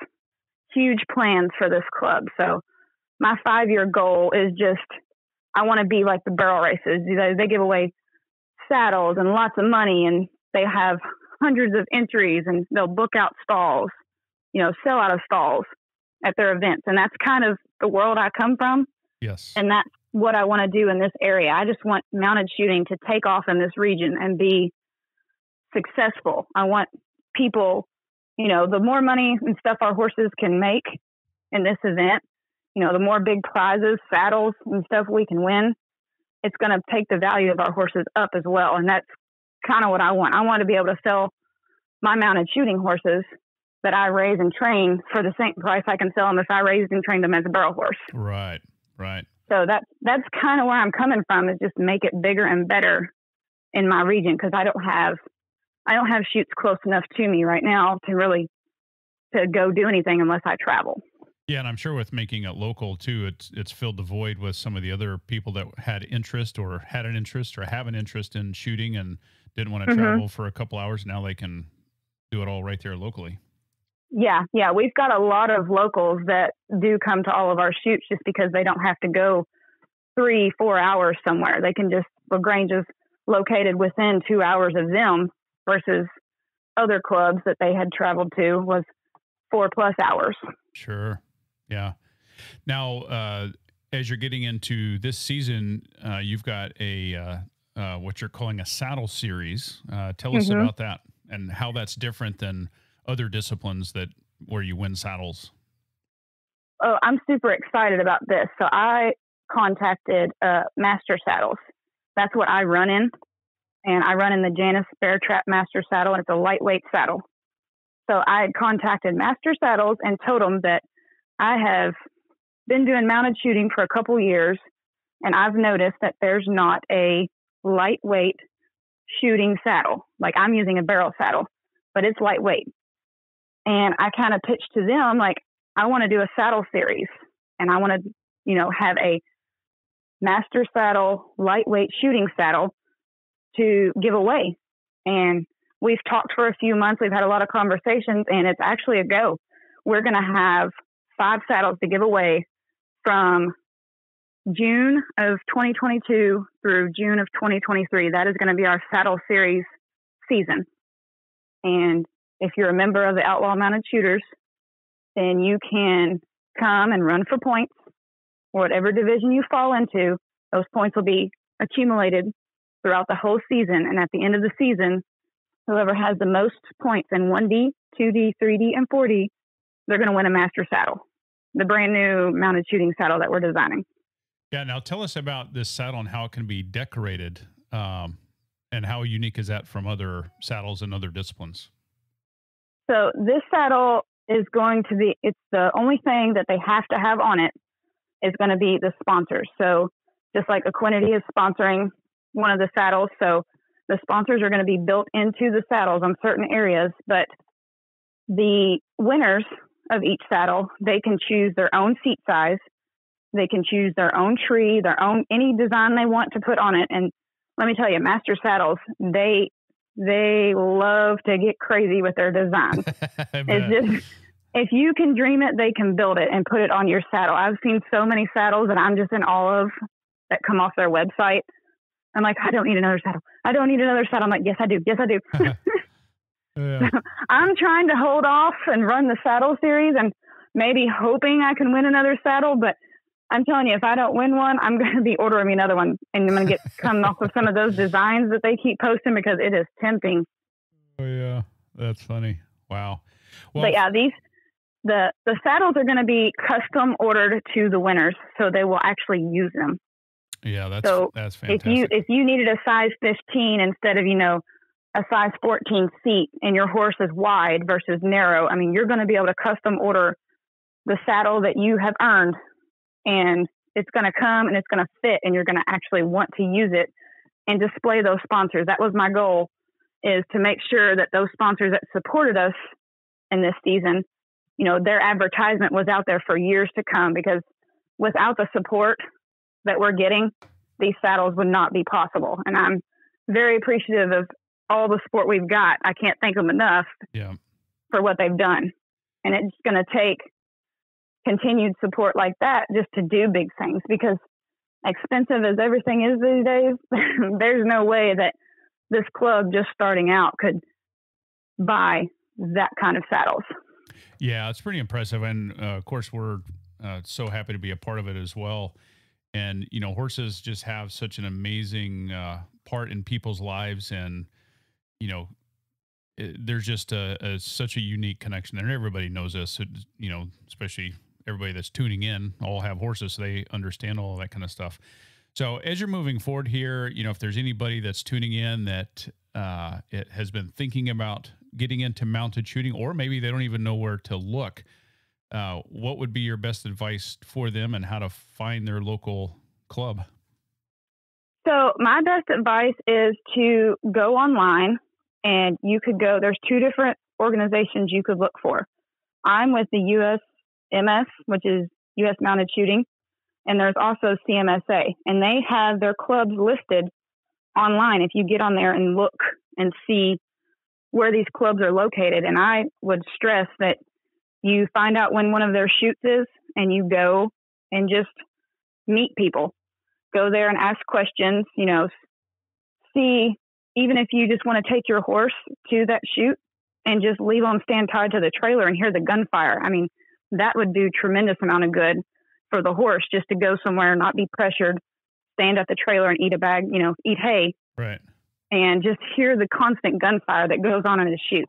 huge plans for this club. So my 5-year goal is just, I want to be like the barrel races. They give away saddles and lots of money and they have hundreds of entries and they'll book out stalls, sell out of stalls at their events. And that's kind of the world I come from. Yes. And that's what I want to do in this area. I just want mounted shooting to take off in this region and be successful. I want people, the more money and stuff our horses can make in this event, the more big prizes, saddles and stuff we can win, it's going to take the value of our horses up as well. And that's kind of what I want. I want to be able to sell my mounted shooting horses that I raise and train for the same price I can sell them if I raised and trained them as a barrel horse. Right. So that's kind of where I'm coming from, is just make it bigger and better in my region. Cause I don't have shoots close enough to me right now to go do anything unless I travel. Yeah, and I'm sure with making it local too, it's filled the void with some of the other people that had an interest or have an interest in shooting and didn't want to travel for a couple hours. Now they can do it all right there locally. Yeah. We've got a lot of locals that do come to all of our shoots just because they don't have to go 3-4 hours somewhere. They can just, LaGrange is located within 2 hours of them versus other clubs that they had traveled to was 4+ hours. Sure. Yeah. Now, as you're getting into this season, you've got a what you're calling a saddle series. Tell us about that and how that's different than other disciplines where you win saddles. Oh, I'm super excited about this. So I contacted Master Saddles. That's what I run in. And I run in the Janus Bear Trap Master Saddle, and it's a lightweight saddle. So I had contacted Master Saddles and told them that I have been doing mounted shooting for a couple years, and I've noticed that there's not a lightweight shooting saddle. Like, I'm using a barrel saddle, but it's lightweight. And I kind of pitched to them, like, I want to do a saddle series, and I want to, have a Master Saddle lightweight shooting saddle to give away. And we've talked for a few months. We've had a lot of conversations, and it's actually a go. We're going to have 5 saddles to give away from June of 2022 through June of 2023. That is going to be our saddle series season. And if you're a member of the Outlaw Mounted Shooters, then you can come and run for points. Whatever division you fall into, those points will be accumulated throughout the whole season. And at the end of the season, whoever has the most points in 1D, 2D, 3D, and 4D, they're going to win a Master Saddle, the brand new mounted shooting saddle that we're designing. Yeah. Now tell us about this saddle and how it can be decorated, and how unique is that from other saddles and other disciplines? So this saddle is going to be, it's the only thing that they have to have on it is going to be the sponsors. So just like Equinety is sponsoring one of the saddles, so the sponsors are going to be built into the saddles on certain areas, but the winners of each saddle, they can choose their own seat size. They can choose their own tree, their own, any design they want to put on it. And let me tell you, Master Saddles, they love to get crazy with their designs. It's just, if you can dream it, they can build it and put it on your saddle. I've seen so many saddles that I'm just in awe of that come off their website. I'm like, I don't need another saddle. I don't need another saddle. I'm like, yes, I do. Yes, I do. Yeah. I'm trying to hold off and run the saddle series and maybe hoping I can win another saddle. But I'm telling you, if I don't win one, I'm going to be ordering me another one. And I'm going to get come off of some of those designs that they keep posting because it is tempting. Oh, yeah. That's funny. Wow. Well, but yeah, the saddles are going to be custom ordered to the winners, so they will actually use them. Yeah, that's fantastic. If you needed a size 15 instead of, a size 14 seat and your horse is wide versus narrow, I mean, you're going to be able to custom order the saddle that you have earned, and it's going to come and it's going to fit, and you're going to actually want to use it and display those sponsors. That was my goal, is to make sure that those sponsors that supported us in this season, their advertisement was out there for years to come, because without the support that we're getting, these saddles would not be possible. And I'm very appreciative of all the support we've got. I can't thank them enough for what they've done. And it's going to take continued support like that just to do big things, because expensive as everything is these days, there's no way that this club just starting out could buy that kind of saddles. Yeah, it's pretty impressive. And of course, we're so happy to be a part of it as well. And, horses just have such an amazing part in people's lives. And, there's just such a unique connection. And everybody knows this, especially everybody that's tuning in, all have horses, so they understand all of that kind of stuff. So as you're moving forward here, if there's anybody that's tuning in that it has been thinking about getting into mounted shooting, or maybe they don't even know where to look, what would be your best advice for them and how to find their local club? So my best advice is to go online, and you could go, there's 2 different organizations you could look for. I'm with the USMS, which is U.S. Mounted Shooting, and there's also CMSA, and they have their clubs listed online if you get on there and look and see where these clubs are located. And I would stress that you find out when one of their shoots is, and you go and just meet people. Go there and ask questions, see, even if you just want to take your horse to that shoot and just leave them stand tied to the trailer and hear the gunfire. I mean, that would do tremendous amount of good for the horse, just to go somewhere, not be pressured, stand at the trailer and eat a bag, eat hay. Right. And just hear the constant gunfire that goes on in the chute.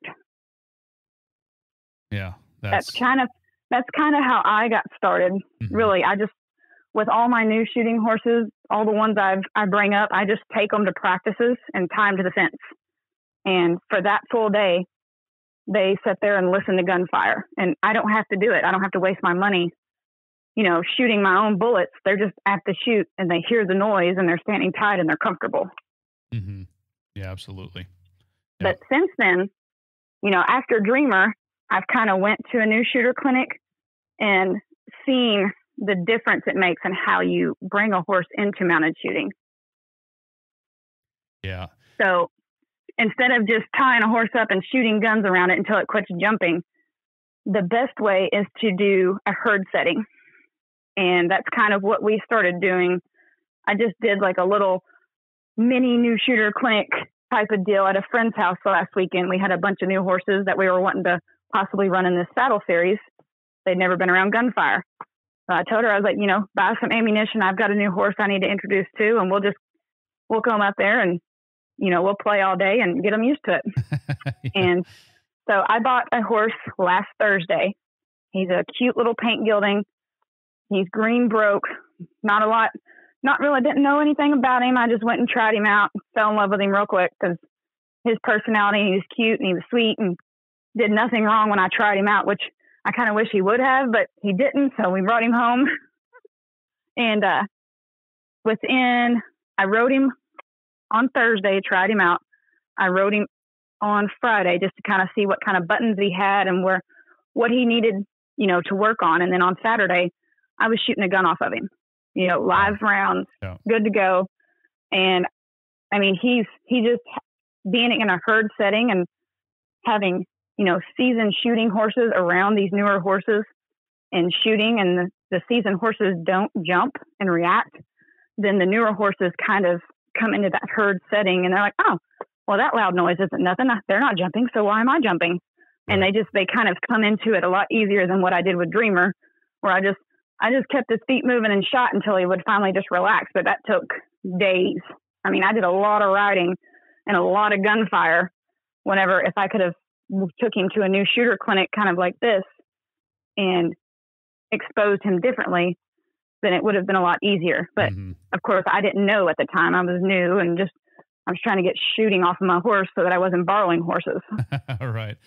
Yeah. That's kind of how I got started. Mm-hmm. Really, with all my new shooting horses, all the ones I bring up, I just take them to practices and tie them to the fence. And for that full day, they sit there and listen to gunfire. And I don't have to do it. I don't have to waste my money, shooting my own bullets. They're just at the chute and they hear the noise and they're standing tied and they're comfortable. Mm-hmm. Yeah, absolutely. Yep. But since then, after Dreamer, I've kind of went to a new shooter clinic and seen the difference it makes in how you bring a horse into mounted shooting. Yeah. So instead of just tying a horse up and shooting guns around it until it quits jumping, the best way is to do a herd setting. And that's kind of what we started doing. I just did like a little mini new shooter clinic type of deal at a friend's house last weekend. We had a bunch of new horses that we were wanting to possibly run in this saddle series. They'd never been around gunfire. So I told her, I was like, buy some ammunition. I've got a new horse I need to introduce to, and we'll come up there and, we'll play all day and get them used to it. Yeah. And so I bought a horse last Thursday. He's a cute little paint gilding. He's green broke, not really didn't know anything about him. I just went and tried him out, fell in love with him real quick because his personality, he was cute and he was sweet and did nothing wrong when I tried him out, which I kind of wish he would have, but he didn't. So we brought him home and I rode him on Thursday, tried him out. I rode him on Friday just to kind of see what kind of buttons he had and what he needed, to work on. And then on Saturday, I was shooting a gun off of him, live rounds, good to go. And I mean, he just being in a herd setting and having, seasoned shooting horses around these newer horses and shooting, and the seasoned horses don't jump and react, then the newer horses kind of come into that herd setting and they're like, oh, well, that loud noise isn't nothing. They're not jumping. So why am I jumping? And they kind of come into it a lot easier than what I did with Dreamer, where I just kept his feet moving and shot until he would finally just relax. But that took days. I mean, I did a lot of riding and a lot of gunfire if I could have took him to a new shooter clinic kind of like this and exposed him differently, then it would have been a lot easier. But of course I didn't know at the time. I was new and I was trying to get shooting off of my horse so that I wasn't borrowing horses. All right.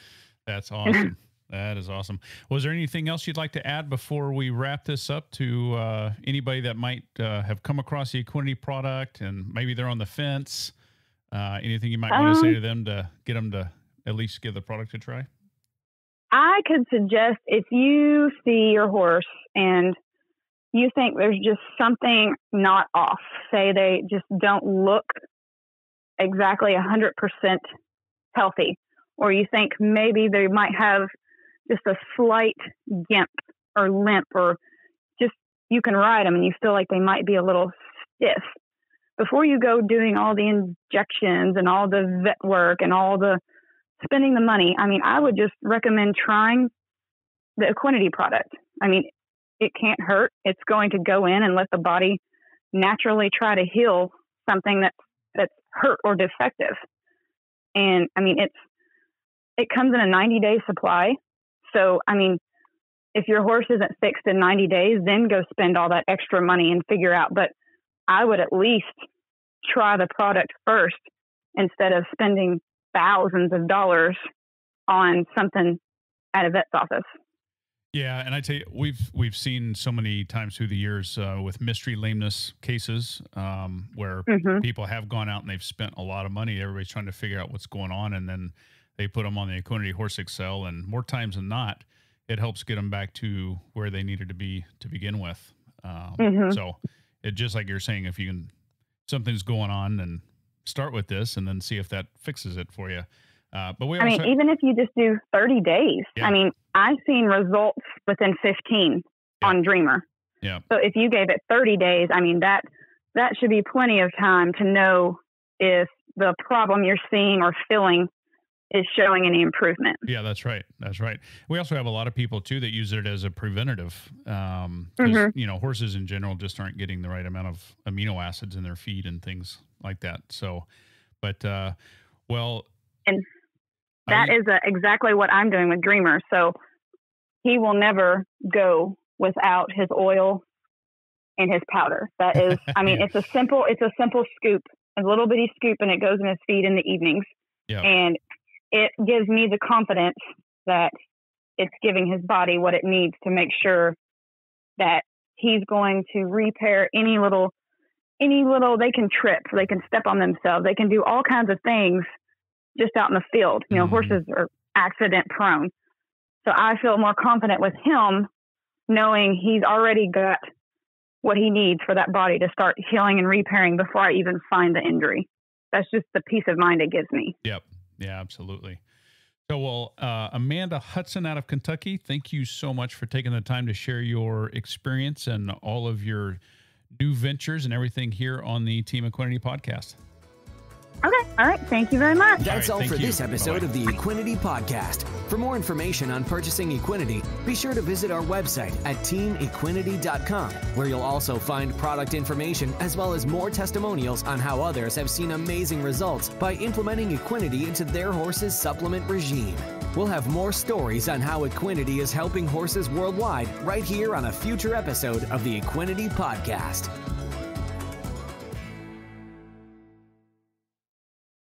That's awesome. That is awesome. Was there anything else you'd like to add before we wrap this up to anybody that might have come across the Equinety product and maybe they're on the fence? Anything you might want to say to them to get them to at least give the product a try? I could suggest if you see your horse and you think there's just something not off, say they just don't look exactly 100% healthy, or you think maybe they might have just a slight gimp or limp, or just you can ride them and you feel like they might be a little stiff, before you go doing all the injections and all the vet work and all the spending the money, I mean, I would just recommend trying the Equinety product. I mean, it can't hurt. It's going to go in and let the body naturally try to heal something that's hurt or defective. And I mean, it comes in a 90-day supply. So, I mean, if your horse isn't fixed in 90 days, then go spend all that extra money and figure out. But I would at least try the product first instead of spending thousands of dollars on something at a vet's office. Yeah, and I tell you, we've seen so many times through the years with mystery lameness cases where people have gone out and they've spent a lot of money. Everybody's trying to figure out what's going on, and then they put them on the Equinety Horse Excel, and more times than not, it helps get them back to where they needed to be to begin with. So it just like you're saying, if you can, something's going on, and start with this, and then see if that fixes it for you. But I mean, even if you just do 30 days, I mean, I've seen results within 15 on Dreamer. Yeah. So if you gave it 30 days, I mean, that should be plenty of time to know if the problem you're seeing or feeling is showing any improvement. Yeah, that's right. That's right. We also have a lot of people too that use it as a preventative. Horses in general just aren't getting the right amount of amino acids in their feed and things like that. So, but and that is exactly what I'm doing with Dreamer. So he will never go without his oil and his powder. That is, it's a simple scoop, a little bitty scoop, and it goes in his feed in the evenings. Yeah. And it gives me the confidence that it's giving his body what it needs to make sure that he's going to repair any little, they can trip, they can step on themselves, they can do all kinds of things just out in the field. Horses are accident prone. So I feel more confident with him knowing he's already got what he needs for that body to start healing and repairing before I even find the injury. That's just the peace of mind it gives me. Yep. Yeah, absolutely. So, Amanda Hudson out of Kentucky, thank you so much for taking the time to share your experience and all of your new ventures and everything here on the Team Equinety podcast. Okay. All right. Thank you very much. That's all for this episode of the Equinety Podcast. For more information on purchasing Equinety, be sure to visit our website at teamequinety.com, where you'll also find product information as well as more testimonials on how others have seen amazing results by implementing Equinety into their horse's supplement regime. We'll have more stories on how Equinety is helping horses worldwide right here on a future episode of the Equinety Podcast.